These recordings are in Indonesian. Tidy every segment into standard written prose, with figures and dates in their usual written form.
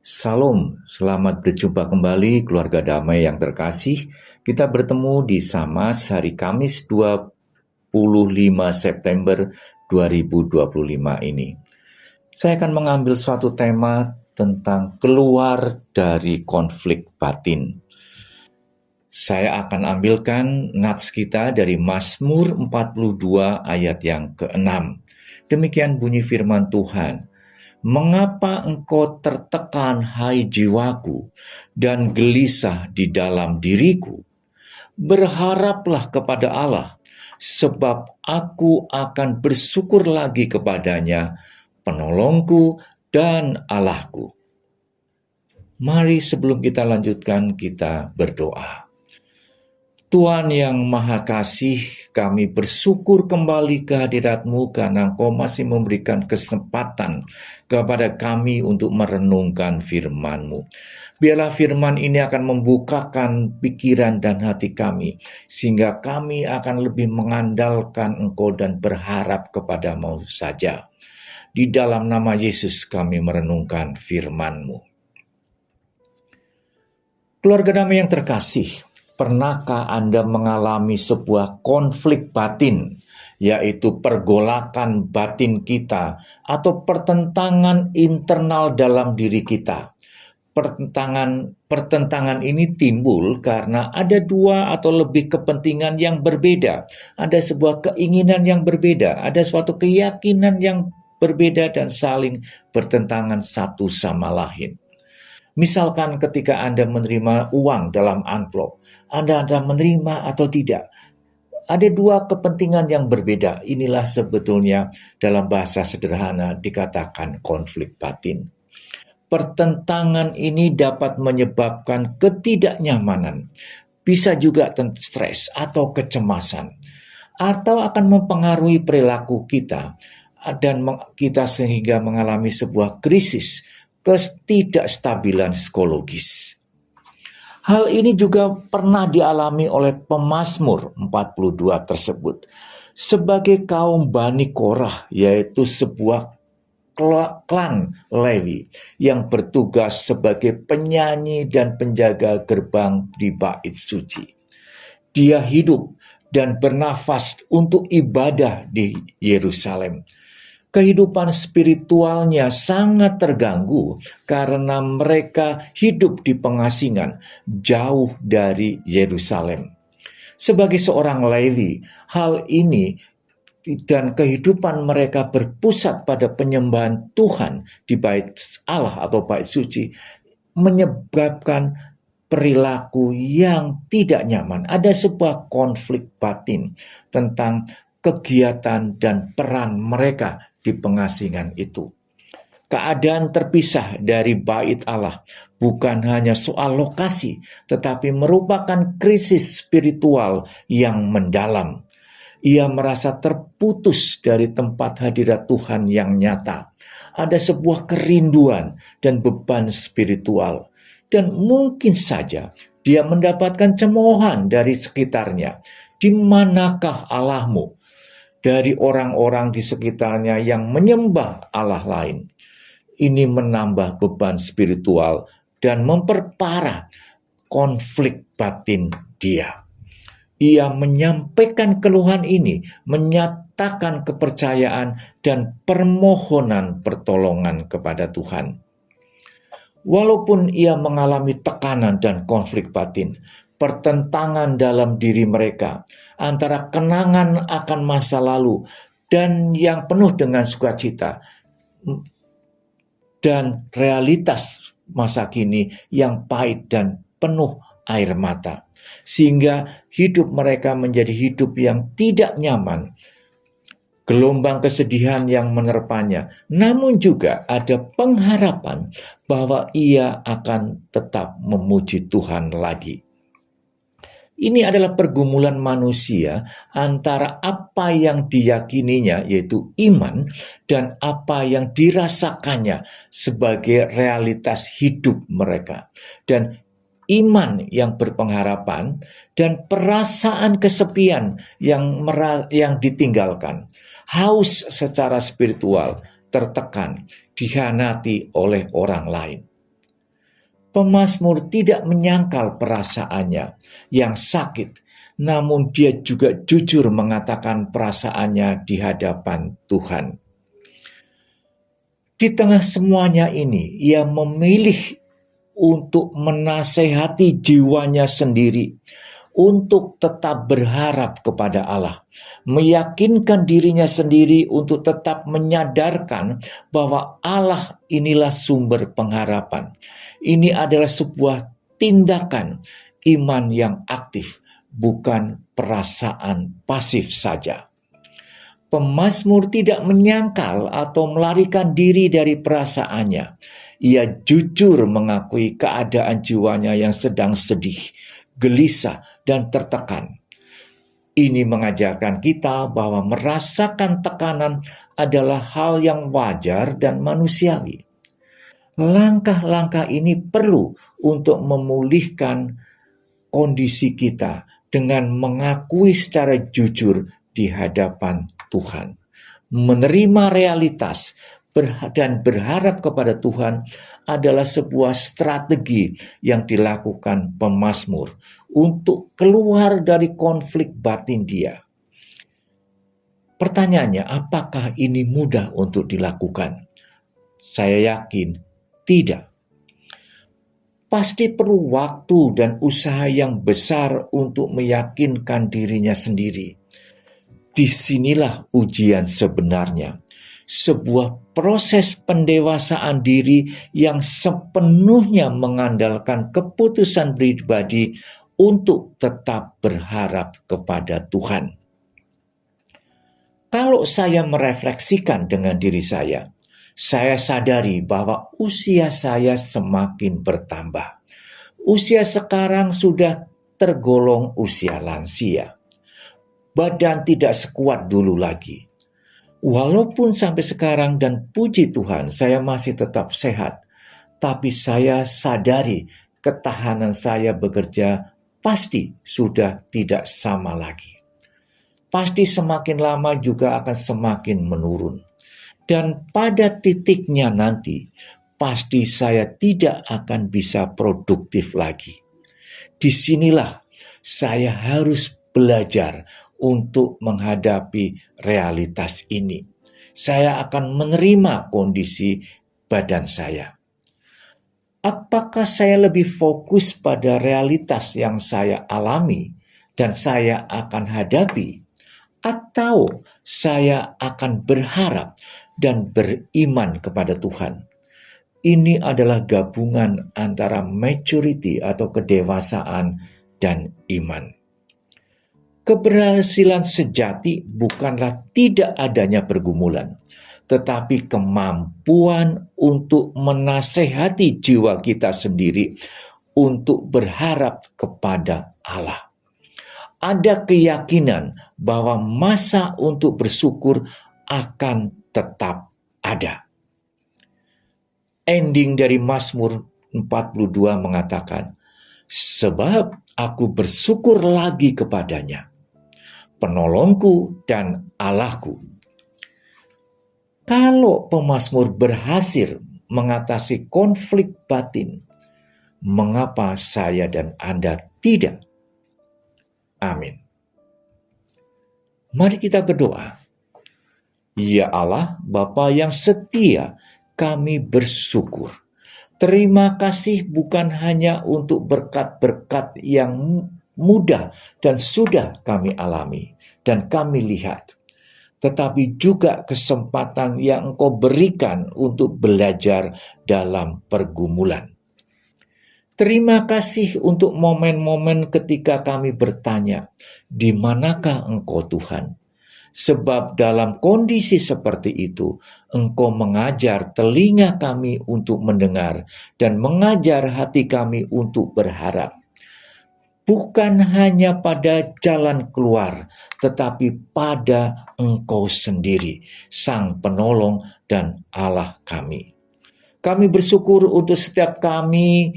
Salam, selamat berjumpa kembali keluarga damai yang terkasih. Kita bertemu di Samas hari Kamis 25 September 2025 ini. Saya akan mengambil suatu tema tentang keluar dari konflik batin. Saya akan ambilkan nats kita dari Mazmur 42 ayat yang ke-6. Demikian bunyi firman Tuhan. Mengapa engkau tertekan, hai jiwaku, dan gelisah di dalam diriku? Berharaplah kepada Allah, sebab aku akan bersyukur lagi kepadanya, penolongku dan Allahku. Mari sebelum kita lanjutkan, kita berdoa. Tuhan yang Maha Kasih, kami bersyukur kembali ke hadirat-Mu karena Engkau masih memberikan kesempatan kepada kami untuk merenungkan firman-Mu. Biarlah firman ini akan membukakan pikiran dan hati kami, sehingga kami akan lebih mengandalkan Engkau dan berharap kepada-Mu saja. Di dalam nama Yesus kami merenungkan firman-Mu. Keluarga damai yang terkasih, pernahkah Anda mengalami sebuah konflik batin, yaitu pergolakan batin kita atau pertentangan internal dalam diri kita? Pertentangan ini timbul karena ada dua atau lebih kepentingan yang berbeda. Ada sebuah keinginan yang berbeda, ada suatu keyakinan yang berbeda dan saling bertentangan satu sama lain. Misalkan ketika Anda menerima uang dalam amplop, Anda menerima atau tidak. Ada dua kepentingan yang berbeda. Inilah sebetulnya dalam bahasa sederhana dikatakan konflik batin. Pertentangan ini dapat menyebabkan ketidaknyamanan, bisa juga stres atau kecemasan, atau akan mempengaruhi perilaku kita, dan kita sehingga mengalami sebuah krisis, ketidakstabilan psikologis. Hal ini juga pernah dialami oleh pemazmur 42 tersebut. Sebagai kaum Bani Korah, yaitu sebuah klan Lewi yang bertugas sebagai penyanyi dan penjaga gerbang di bait suci. Dia hidup dan bernafas untuk ibadah di Yerusalem. Kehidupan spiritualnya sangat terganggu karena mereka hidup di pengasingan jauh dari Yerusalem. Sebagai seorang Lewi, hal ini dan kehidupan mereka berpusat pada penyembahan Tuhan di bait Allah atau bait suci menyebabkan perilaku yang tidak nyaman. Ada sebuah konflik batin tentang kegiatan dan peran mereka di pengasingan itu. Keadaan terpisah dari bait Allah bukan hanya soal lokasi, tetapi merupakan krisis spiritual yang mendalam. Ia merasa terputus dari tempat hadirat Tuhan yang nyata. Ada sebuah kerinduan dan beban spiritual. Dan mungkin saja dia mendapatkan cemoohan dari sekitarnya. Di manakah Allahmu? Dari orang-orang di sekitarnya yang menyembah Allah lain. Ini menambah beban spiritual dan memperparah konflik batin dia. Ia menyampaikan keluhan ini, menyatakan kepercayaan dan permohonan pertolongan kepada Tuhan. Walaupun ia mengalami tekanan dan konflik batin, pertentangan dalam diri mereka antara kenangan akan masa lalu dan yang penuh dengan sukacita dan realitas masa kini yang pahit dan penuh air mata, sehingga hidup mereka menjadi hidup yang tidak nyaman. Gelombang kesedihan yang menerpanya, namun juga ada pengharapan bahwa ia akan tetap memuji Tuhan lagi. Ini adalah pergumulan manusia antara apa yang diyakininya yaitu iman dan apa yang dirasakannya sebagai realitas hidup mereka. Dan iman yang berpengharapan dan perasaan kesepian yang ditinggalkan. Haus secara spiritual, tertekan, dikhianati oleh orang lain. Pemazmur tidak menyangkal perasaannya yang sakit, namun dia juga jujur mengatakan perasaannya di hadapan Tuhan. Di tengah semuanya ini, ia memilih untuk menasehati jiwanya sendiri, untuk tetap berharap kepada Allah, meyakinkan dirinya sendiri untuk tetap menyadarkan bahwa Allah inilah sumber pengharapan. Ini adalah sebuah tindakan iman yang aktif, bukan perasaan pasif saja. Pemazmur tidak menyangkal atau melarikan diri dari perasaannya. Ia jujur mengakui keadaan jiwanya yang sedang sedih, gelisah, dan tertekan. Ini mengajarkan kita bahwa merasakan tekanan adalah hal yang wajar dan manusiawi. Langkah-langkah ini perlu untuk memulihkan kondisi kita dengan mengakui secara jujur di hadapan Tuhan. Menerima realitas dan berharap kepada Tuhan adalah sebuah strategi yang dilakukan pemazmur untuk keluar dari konflik batin dia. Pertanyaannya, apakah ini mudah untuk dilakukan? Saya yakin tidak. Pasti perlu waktu dan usaha yang besar untuk meyakinkan dirinya sendiri. Disinilah ujian sebenarnya. Sebuah proses pendewasaan diri yang sepenuhnya mengandalkan keputusan pribadi untuk tetap berharap kepada Tuhan. Kalau saya merefleksikan dengan diri saya sadari bahwa usia saya semakin bertambah. Usia sekarang sudah tergolong usia lansia. Badan tidak sekuat dulu lagi. Walaupun sampai sekarang dan puji Tuhan saya masih tetap sehat, tapi saya sadari ketahanan saya bekerja pasti sudah tidak sama lagi. Pasti semakin lama juga akan semakin menurun. Dan pada titiknya nanti, pasti saya tidak akan bisa produktif lagi. Disinilah saya harus belajar untuk menghadapi realitas ini. Saya akan menerima kondisi badan saya. Apakah saya lebih fokus pada realitas yang saya alami dan saya akan hadapi, atau saya akan berharap dan beriman kepada Tuhan? Ini adalah gabungan antara maturity atau kedewasaan dan iman. Keberhasilan sejati bukanlah tidak adanya pergumulan, tetapi kemampuan untuk menasehati jiwa kita sendiri untuk berharap kepada Allah. Ada keyakinan bahwa masa untuk bersyukur akan tetap ada. Ending dari Mazmur 42 mengatakan, sebab aku bersyukur lagi kepadanya, penolongku dan Allahku. Kalau pemazmur berhasil mengatasi konflik batin, mengapa saya dan Anda tidak? Amin. Mari kita berdoa. Ya Allah, Bapa yang setia, kami bersyukur. Terima kasih bukan hanya untuk berkat-berkat yang mudah dan sudah kami alami dan kami lihat, tetapi juga kesempatan yang Engkau berikan untuk belajar dalam pergumulan. Terima kasih untuk momen-momen ketika kami bertanya, di manakah Engkau Tuhan? Sebab dalam kondisi seperti itu, Engkau mengajar telinga kami untuk mendengar dan mengajar hati kami untuk berharap. Bukan hanya pada jalan keluar, tetapi pada Engkau sendiri, Sang Penolong dan Allah kami. Kami bersyukur untuk setiap kami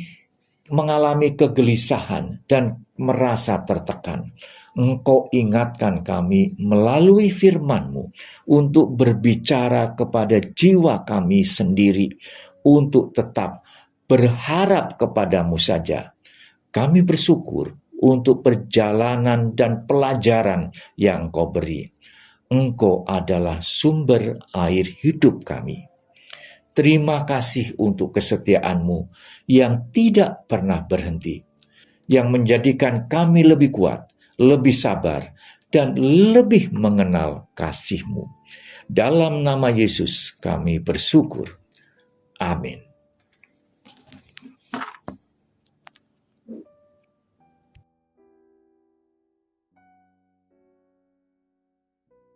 mengalami kegelisahan dan merasa tertekan. Engkau ingatkan kami melalui firman-Mu untuk berbicara kepada jiwa kami sendiri untuk tetap berharap kepadamu saja. Kami bersyukur untuk perjalanan dan pelajaran yang Engkau beri. Engkau adalah sumber air hidup kami. Terima kasih untuk kesetiaan-Mu yang tidak pernah berhenti, yang menjadikan kami lebih kuat, lebih sabar, dan lebih mengenal kasih-Mu. Dalam nama Yesus kami bersyukur. Amin.